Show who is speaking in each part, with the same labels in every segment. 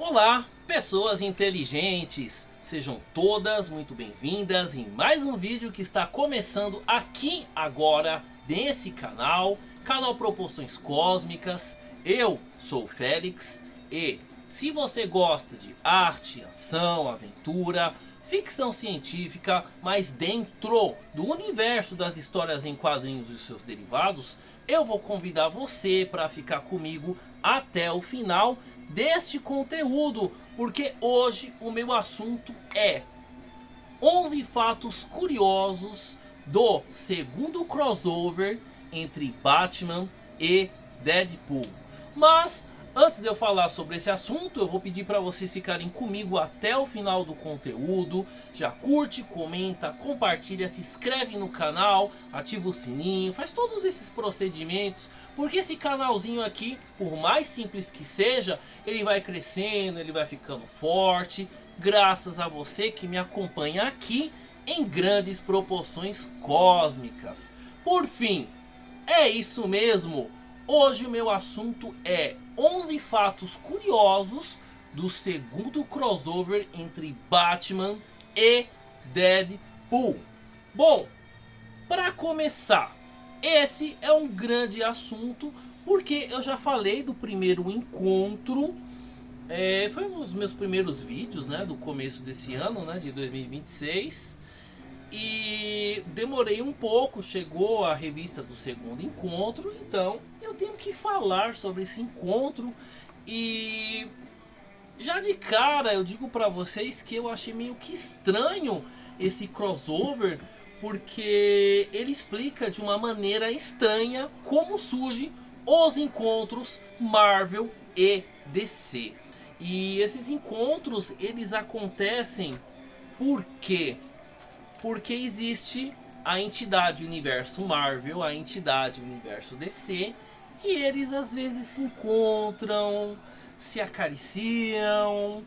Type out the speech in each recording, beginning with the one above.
Speaker 1: Olá, pessoas inteligentes! Sejam todas muito bem-vindas em mais um vídeo que está começando aqui agora nesse canal, canal Proporções Cósmicas. Eu sou o Félix e se você gosta de arte, ação, aventura, ficção científica, mas dentro do universo das histórias em quadrinhos e seus derivados, eu vou convidar você para ficar comigo até o final deste conteúdo, porque hoje o meu assunto é 11 fatos curiosos do segundo crossover entre Batman e Deadpool. Mas antes de eu falar sobre esse assunto, eu vou pedir para vocês ficarem comigo até o final do conteúdo. Já curte, comenta, compartilha, se inscreve no canal, ativa o sininho, faz todos esses procedimentos, porque esse canalzinho aqui, por mais simples que seja, ele vai crescendo, ele vai ficando forte, graças a você que me acompanha aqui em grandes proporções cósmicas. Por fim, é isso mesmo. Hoje o meu assunto é 11 fatos curiosos do segundo crossover entre Batman e Deadpool. Bom, para começar, esse é um grande assunto porque eu já falei do primeiro encontro. Foi um dos meus primeiros vídeos, né, do começo desse ano, né, de 2026. E demorei um pouco, chegou a revista do segundo encontro, então eu tenho que falar sobre esse encontro. E já de cara eu digo pra vocês que eu achei meio que estranho esse crossover, porque ele explica de uma maneira estranha como surgem os encontros Marvel e DC. E esses encontros, eles acontecem porque existe a entidade Universo Marvel, a entidade Universo DC, e eles às vezes se encontram, se acariciam,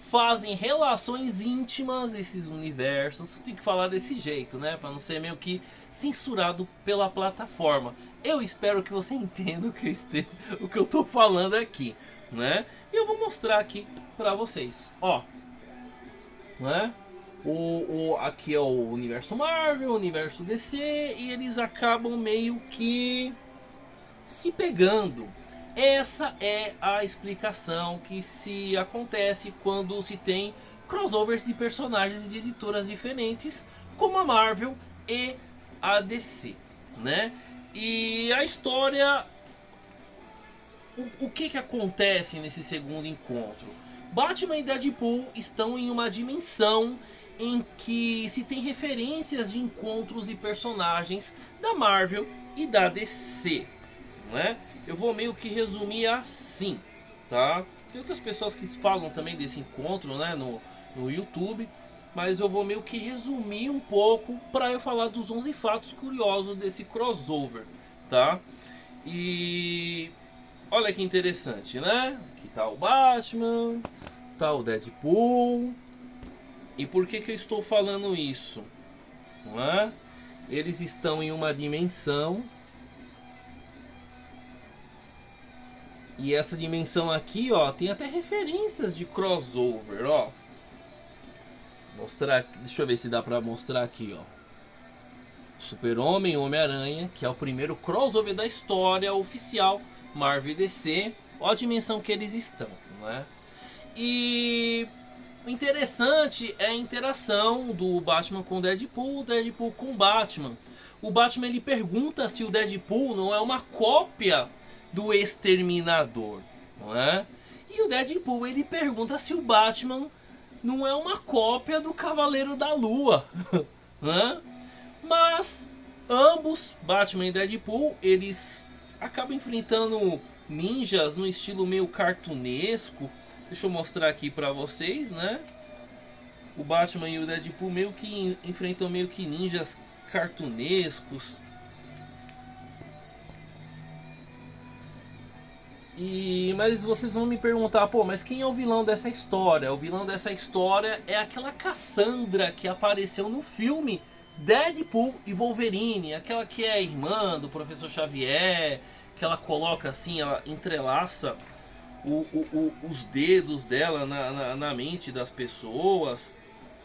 Speaker 1: fazem relações íntimas esses universos. Tem que falar desse jeito, né, para não ser meio que censurado pela plataforma. Eu espero que você entenda o que eu tô falando aqui, né? E eu vou mostrar aqui para vocês, ó, né? Aqui é o universo Marvel, o universo DC, e eles acabam meio que se pegando. Essa é a explicação que se acontece quando se tem crossovers de personagens de editoras diferentes, como a Marvel e a DC, né? E a história, o que acontece nesse segundo encontro? Batman e Deadpool estão em uma dimensão em que se tem referências de encontros e personagens da Marvel e da DC, né? Eu vou meio que resumir assim, tá? Tem outras pessoas que falam também desse encontro, né, no YouTube, mas eu vou meio que resumir um pouco para eu falar dos 11 fatos curiosos desse crossover, tá? E olha que interessante, né? Aqui tá o Batman, tá o Deadpool. E por que eu estou falando isso? Não é? Eles estão em uma dimensão. E essa dimensão aqui, ó, tem até referências de crossover, ó. Mostrar, deixa eu ver se dá pra mostrar aqui, ó. Super-Homem e Homem-Aranha, que é o primeiro crossover da história oficial Marvel e DC. Olha a dimensão que eles estão, não é? E o interessante é a interação do Batman com o Deadpool com o Batman. O Batman ele pergunta se o Deadpool não é uma cópia do Exterminador, não é? E o Deadpool ele pergunta se o Batman não é uma cópia do Cavaleiro da Lua, né? Mas ambos, Batman e Deadpool, eles acabam enfrentando ninjas no estilo meio cartunesco. Deixa eu mostrar aqui pra vocês, né? O Batman e o Deadpool meio que enfrentam meio que ninjas cartunescos. Mas vocês vão me perguntar, pô, mas quem é o vilão dessa história? O vilão dessa história é aquela Cassandra que apareceu no filme Deadpool e Wolverine, aquela que é a irmã do Professor Xavier, que ela coloca assim, ela entrelaça os dedos dela na mente das pessoas.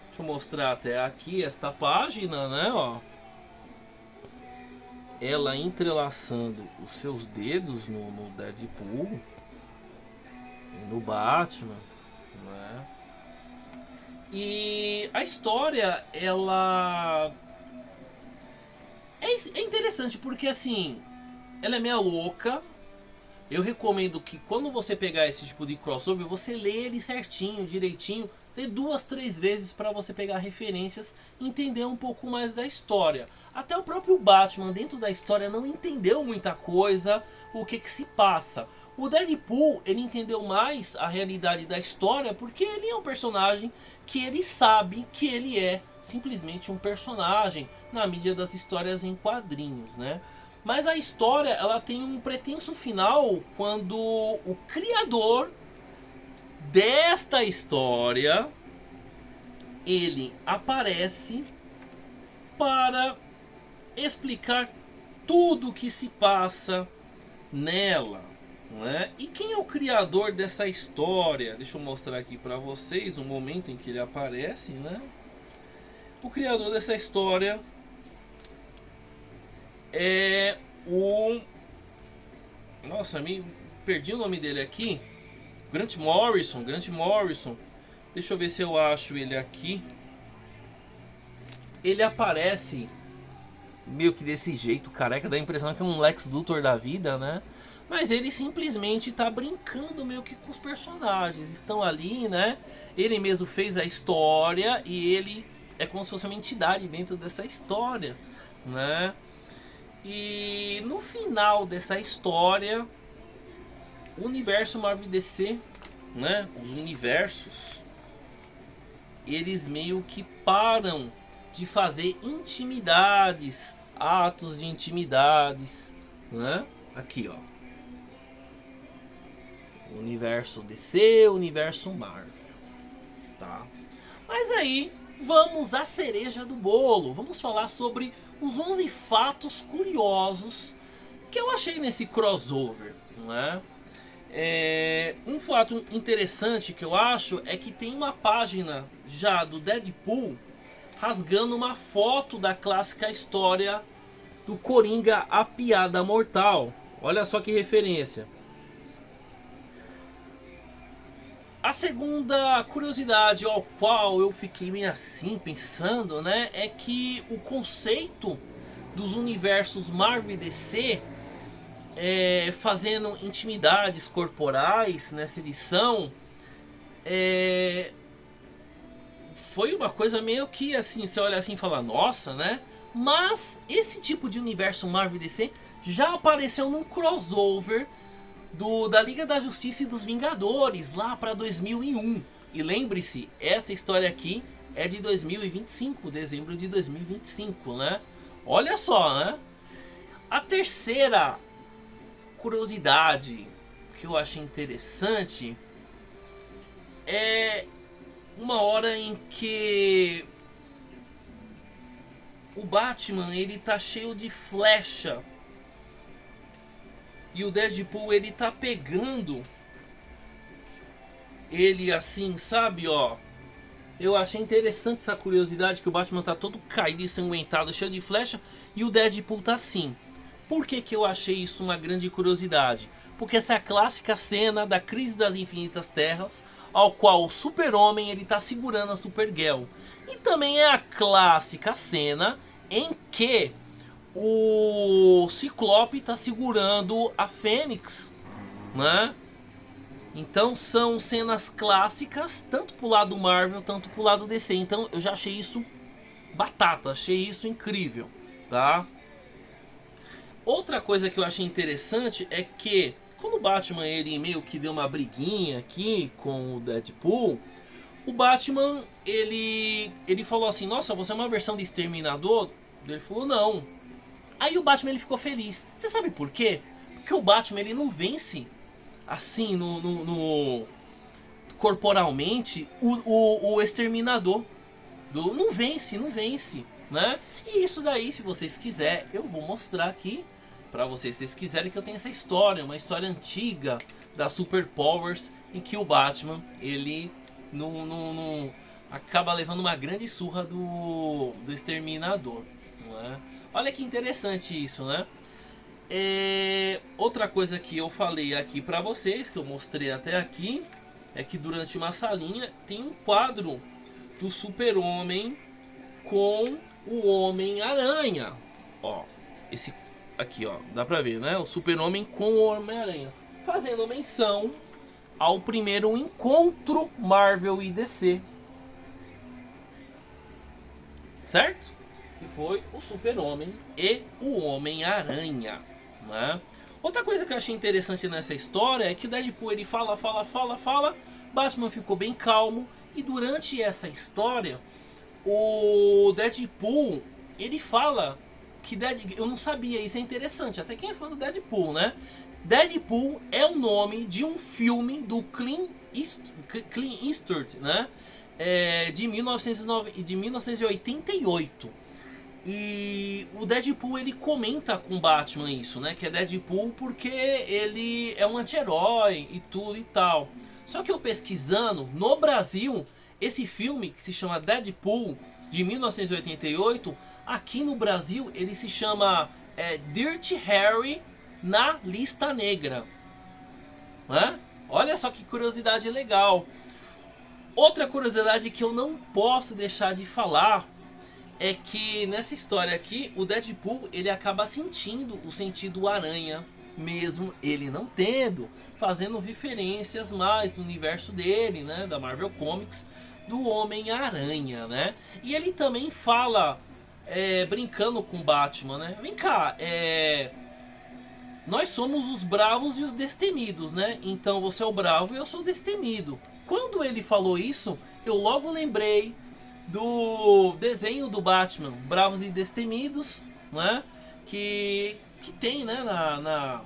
Speaker 1: Deixa eu mostrar até aqui esta página, né, ó. Ela entrelaçando os seus dedos no Deadpool e no Batman, né? E a história, ela é interessante porque assim, ela é meio louca. Eu recomendo que quando você pegar esse tipo de crossover, você lê ele certinho, direitinho, lê 2, 3 vezes para você pegar referências e entender um pouco mais da história. Até o próprio Batman dentro da história não entendeu muita coisa, o que se passa. O Deadpool, ele entendeu mais a realidade da história porque ele é um personagem que ele sabe que ele é simplesmente um personagem na mídia das histórias em quadrinhos, né? Mas a história, ela tem um pretenso final quando o criador desta história, ele aparece para explicar tudo o que se passa nela, né? E quem é o criador dessa história? Deixa eu mostrar aqui para vocês o momento em que ele aparece, né? O criador dessa história é o... Nossa, me perdi o nome dele aqui. Grant Morrison. Deixa eu ver se eu acho ele aqui. Ele aparece meio que desse jeito, careca, dá a impressão que é um Lex Luthor da vida, né? Mas ele simplesmente tá brincando meio que com os personagens. Estão ali, né? Ele mesmo fez a história e ele é como se fosse uma entidade dentro dessa história, né? E no final dessa história, o universo Marvel DC, né? Os universos, eles meio que param de fazer intimidades, atos de intimidades, né? Aqui, ó. Universo DC, universo Marvel, tá? Mas aí, vamos à cereja do bolo. Vamos falar sobre os 11 fatos curiosos que eu achei nesse crossover, né? Um fato interessante que eu acho é que tem uma página já do Deadpool rasgando uma foto da clássica história do Coringa, A Piada Mortal. Olha só que referência. A segunda curiosidade ao qual eu fiquei meio assim pensando, né, é que o conceito dos universos Marvel e DC, fazendo intimidades corporais nessa edição, foi uma coisa meio que assim, você olha assim e fala, nossa, né? Mas esse tipo de universo Marvel e DC já apareceu num crossover da Liga da Justiça e dos Vingadores, lá para 2001. E lembre-se, essa história aqui é de 2025, dezembro de 2025, né? Olha só, né? A terceira curiosidade que eu achei interessante é uma hora em que o Batman, ele tá cheio de flecha. E o Deadpool, ele tá pegando ele assim, sabe, ó. Eu achei interessante essa curiosidade que o Batman tá todo caído, ensanguentado, cheio de flecha. E o Deadpool tá assim. Por que que eu achei isso uma grande curiosidade? Porque essa é a clássica cena da Crise das Infinitas Terras, ao qual o Super-Homem, ele tá segurando a Supergirl. E também é a clássica cena em que o Ciclope está segurando a Fênix, né? Então são cenas clássicas, tanto pro lado Marvel, tanto pro lado DC. Então eu já achei isso batata, achei isso incrível, tá? Outra coisa que eu achei interessante é que quando o Batman, ele meio que deu uma briguinha aqui com o Deadpool, o Batman, ele falou assim, nossa, você é uma versão de Exterminador? Ele falou, não. Aí o Batman, ele ficou feliz. Você sabe por quê? Porque o Batman, ele não vence assim corporalmente o Exterminador. Não vence, né? E isso daí, se vocês quiserem, eu vou mostrar aqui pra vocês, se vocês quiserem, que eu tenho essa história, uma história antiga, das Super Powers, em que o Batman ele não acaba levando uma grande surra do Exterminador, não é? Olha que interessante isso, né? Outra coisa que eu falei aqui pra vocês, que eu mostrei até aqui, é que durante uma salinha tem um quadro do Super-Homem com o Homem-Aranha. Ó, esse aqui, ó, dá pra ver, né? O Super-Homem com o Homem-Aranha, fazendo menção ao primeiro encontro Marvel e DC, certo? Que foi o Super-Homem e o Homem-Aranha, né? Outra coisa que eu achei interessante nessa história é que o Deadpool ele fala, Batman ficou bem calmo, e durante essa história o Deadpool ele fala que eu não sabia, isso é interessante, até quem é fã do Deadpool, né? Deadpool é o nome de um filme do Clint Eastwood, né? De 1988. E o Deadpool ele comenta com o Batman isso, né? Que é Deadpool porque ele é um anti-herói e tudo e tal. Só que eu pesquisando, no Brasil, esse filme que se chama Deadpool de 1988, aqui no Brasil ele se chama Dirty Harry na Lista Negra, né? Olha só que curiosidade legal. Outra curiosidade que eu não posso deixar de falar é que nessa história aqui o Deadpool ele acaba sentindo o sentido aranha, mesmo ele não tendo, fazendo referências mais no universo dele, né, da Marvel Comics, do Homem-Aranha, né? E ele também fala, brincando com Batman, né? Vem cá, nós somos os bravos e os destemidos, né? Então você é o bravo e eu sou o destemido. Quando ele falou isso, eu logo lembrei do desenho do Batman, Bravos e Destemidos, né? Que tem, né, na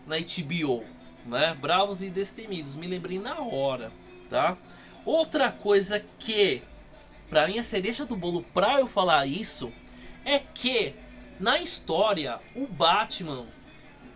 Speaker 1: HBO, né? Bravos e Destemidos, me lembrei na hora, tá? Outra coisa que pra mim a cereja do bolo pra eu falar isso é que na história o Batman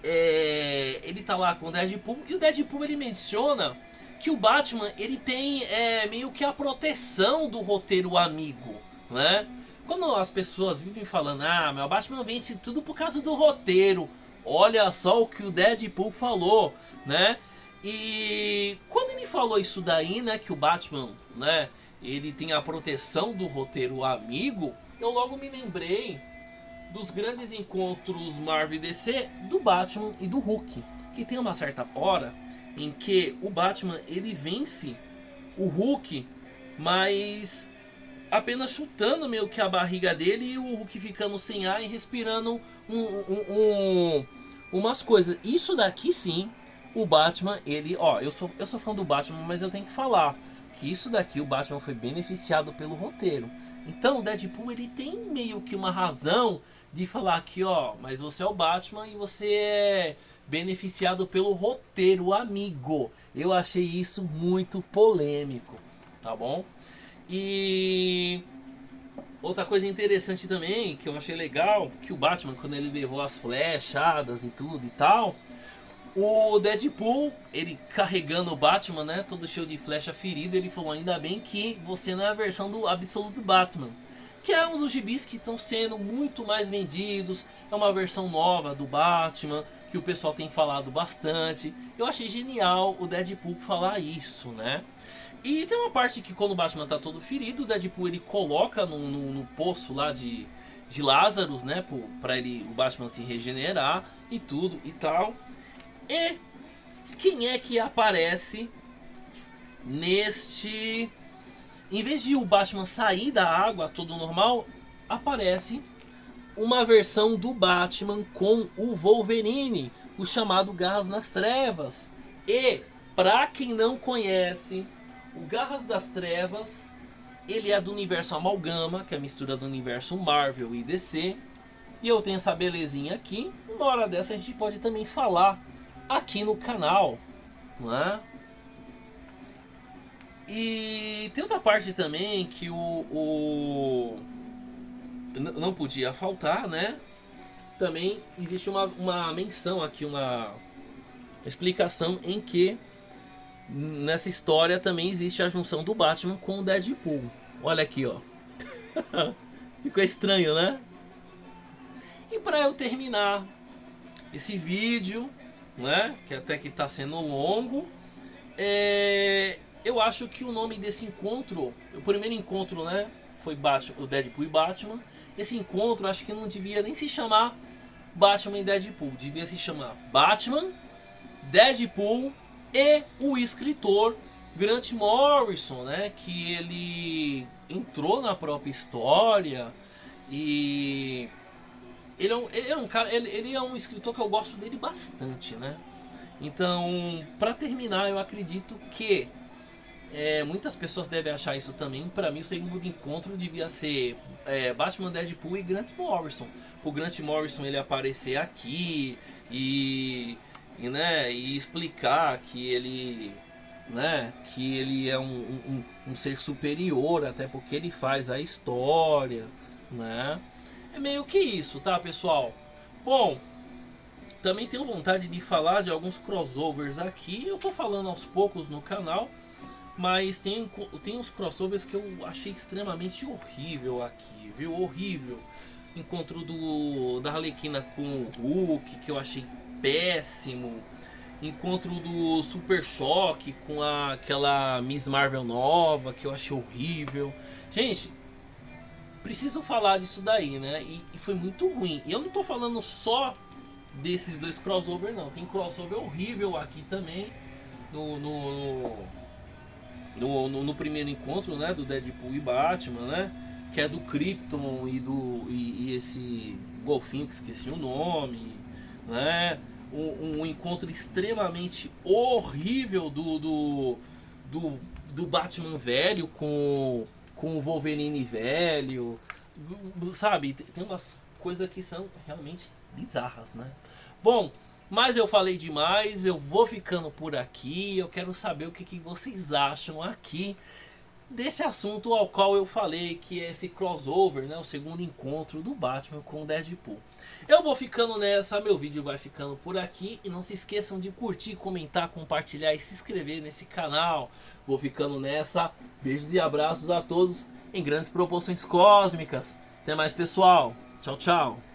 Speaker 1: ele tá lá com o Deadpool, e o Deadpool ele menciona que o Batman ele tem meio que a proteção do roteiro amigo, né? Quando as pessoas vivem falando, mas o Batman vence tudo por causa do roteiro, olha só o que o Deadpool falou, né? E quando ele falou isso daí, né, que o Batman, né, ele tem a proteção do roteiro amigo, eu logo me lembrei dos grandes encontros Marvel e DC do Batman e do Hulk, que tem uma certa hora em que o Batman ele vence o Hulk, mas apenas chutando meio que a barriga dele, e o Hulk ficando sem ar e respirando umas coisas. Isso daqui sim, o Batman, ele, eu sou fã do Batman, mas eu tenho que falar que isso daqui o Batman foi beneficiado pelo roteiro. Então o Deadpool ele tem meio que uma razão de falar que, mas você é o Batman e você é beneficiado pelo roteiro amigo. Eu achei isso muito polêmico, tá bom? E outra coisa interessante também, que eu achei legal, que o Batman, quando ele levou as flechadas e tudo e tal, o Deadpool, ele carregando o Batman, né, todo cheio de flecha ferida, ele falou, ainda bem que você não é a versão do Absolute Batman, que é um dos gibis que estão sendo muito mais vendidos, é uma versão nova do Batman, que o pessoal tem falado bastante. Eu achei genial o Deadpool falar isso, né? E tem uma parte que quando o Batman tá todo ferido, o Deadpool ele coloca no poço lá de Lazarus, né, pra o Batman se regenerar e tudo e tal. E quem é que aparece neste... Em vez de o Batman sair da água todo normal, aparece uma versão do Batman com o Wolverine, o chamado Garras nas Trevas. E, pra quem não conhece, o Garras das Trevas, ele é do universo Amalgama, que é a mistura do universo Marvel e DC. E eu tenho essa belezinha aqui. Uma hora dessa a gente pode também falar aqui no canal, não é? E tem outra parte também que não podia faltar, né? Também existe uma menção aqui, explicação em que nessa história também existe a junção do Batman com o Deadpool. Olha aqui, ó. Ficou estranho, né? E para eu terminar esse vídeo, né, que até que tá sendo longo, eu acho que o nome desse encontro, o primeiro encontro, né, foi o Deadpool e Batman. Esse encontro acho que não devia nem se chamar Batman e Deadpool, devia se chamar Batman, Deadpool e o escritor Grant Morrison, né, que ele entrou na própria história e ele é um cara, ele é um escritor que eu gosto dele bastante, né? Então, para terminar, eu acredito que muitas pessoas devem achar isso também. Para mim, o segundo encontro devia ser Batman, Deadpool e Grant Morrison. O Grant Morrison ele aparecer aqui né, e explicar que ele, né, que ele é um ser superior, até porque ele faz a história, né? É meio que isso, tá, pessoal? Bom, também tenho vontade de falar de alguns crossovers aqui. Eu tô falando aos poucos no canal, mas tem uns crossovers que eu achei extremamente horrível aqui, viu? Horrível. Encontro da Arlequina com o Hulk, que eu achei péssimo. Encontro do Super Choque com aquela Miss Marvel nova, que eu achei horrível. Gente, preciso falar disso daí, né? E foi muito ruim. E eu não tô falando só desses dois crossover, não. Tem crossover horrível aqui também. No primeiro encontro, né? Do Deadpool e Batman, né? Que é do Krypton e esse golfinho que esqueci o nome, né? Um encontro extremamente horrível do Batman velho com o Wolverine velho, sabe? Tem umas coisas que são realmente bizarras, né? Bom, mas eu falei demais, eu vou ficando por aqui. Eu quero saber o que vocês acham aqui desse assunto ao qual eu falei, que é esse crossover, né? O segundo encontro do Batman com o Deadpool. Eu vou ficando nessa, meu vídeo vai ficando por aqui. E não se esqueçam de curtir, comentar, compartilhar e se inscrever nesse canal. Vou ficando nessa. Beijos e abraços a todos em grandes proporções cósmicas. Até mais, pessoal. Tchau, tchau.